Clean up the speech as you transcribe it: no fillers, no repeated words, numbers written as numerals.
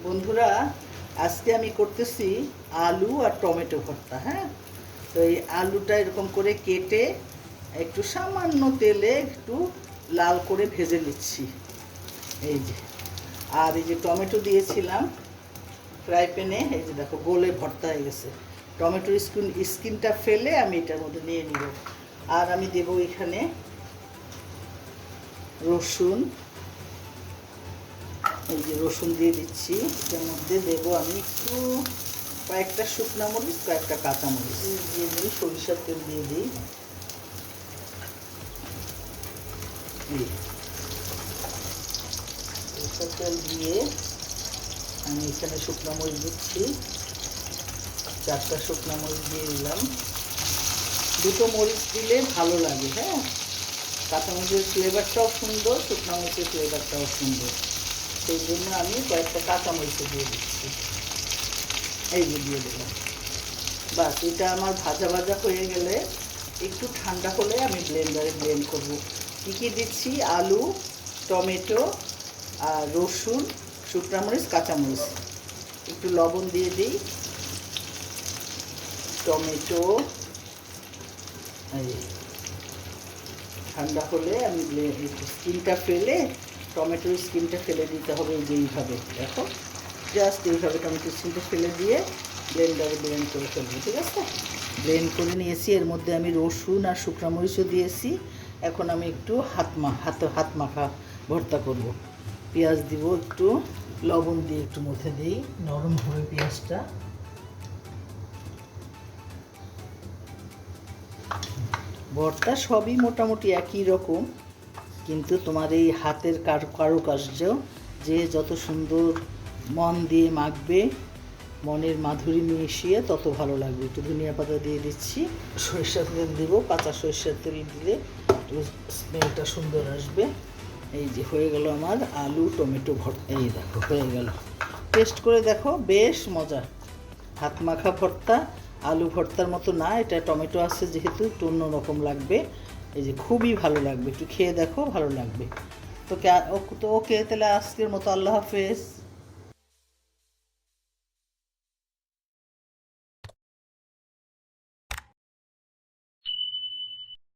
বন্ধুরা, আজকে আমি করতেছি আলু আর টমেটো ভর্তা। হ্যাঁ, তো এই আলুটা এরকম করে কেটে একটু সামান্য তেলে একটু লাল করে ভেজে নিচ্ছি। এই যে, আর এই যে টমেটো দিয়েছিলাম ফ্রাই প্যানে, এই যে দেখো গোলে ভর্তা হয়ে গেছে। টমেটোর স্কিনটা ফেলে আমি এটার মধ্যে নিয়ে নিব। আর আমি দেবো এখানে রসুন। এই যে রসুন দিয়ে দিচ্ছি। এটার মধ্যে দেবো আমি একটু কয়েকটা শুকনা মরিচ, কয়েকটা কাঁচা মরিচ দিয়ে দিই। সরিষার তেল দিয়ে দিই। সরিষার তেল দিয়ে আমি এখানে শুকনো মরিচ দিচ্ছি। 4টা শুকনো মরিচ দিয়ে দিলাম। 2টো মরিচ দিলে ভালো লাগে। হ্যাঁ, কাঁচামরিচের ফ্লেভারটাও সুন্দর, শুকনো মরিচের ফ্লেভারটাও সুন্দর, সেই জন্য আমি কয়েকটা কাঁচামরিচ দিয়ে দিচ্ছি। এই যে দিয়ে দিলাম। বাস, এটা আমার ভাজা ভাজা হয়ে গেলে একটু ঠান্ডা হলে আমি ব্লেন্ডারে ব্লেন্ড করব। কী কী দিচ্ছি? আলু, টমেটো আর রসুন, শুকনো মরিচ, কাঁচামরিচ। একটু লবণ দিয়ে দিই। টমেটো এই ঠান্ডা হলে আমি স্কিনটা ফেলে, টমেটোর স্কিনটা ফেলে দিতে হবে। এই যে এইভাবে দেখো, জাস্ট এইভাবে টমেটোর স্কিনটা ফেলে দিয়ে ব্লেন্ডারে ব্লেন্ড করে ফেলবো। ঠিক আছে, ব্লেন্ড করে নিয়েছি। এর মধ্যে আমি রসুন আর শুকনো মরিচও দিয়েছি। এখন আমি একটু হাত মাখা ভর্তা করব। পেঁয়াজ দিব, একটু লবণ দিয়ে একটু মধ্যে দিই, নরম হবে পেঁয়াজটা। ভর্তা সবই মোটামুটি একই রকম, কিন্তু তোমার এই হাতের কারুকার্য যে যত সুন্দর মন দিয়ে মাখবে, মনের মাধুরী মিশিয়ে তত ভালো লাগবে। একটু ধনিয়া পাতা দিয়ে দিচ্ছি। সরিষার তেল দিব। কাঁচা সরিষার তেল দিলে স্মেলটা সুন্দর আসবে। এই যে হয়ে গেল আমার আলু টমেটো ভর্তা। এই দেখো হয়ে গেল। টেস্ট করে দেখো, বেশ মজা। হাত মাখা ভর্তা, আলু ভর্তার মতো না, এটা টমেটো আছে যেহেতু একটু অন্যরকম লাগবে। এই যে খুবই ভালো লাগবে, একটু খেয়ে দেখো, ভালো লাগবে। তো ওকে, তাহলে আজকের মতো আল্লাহ হাফেজ।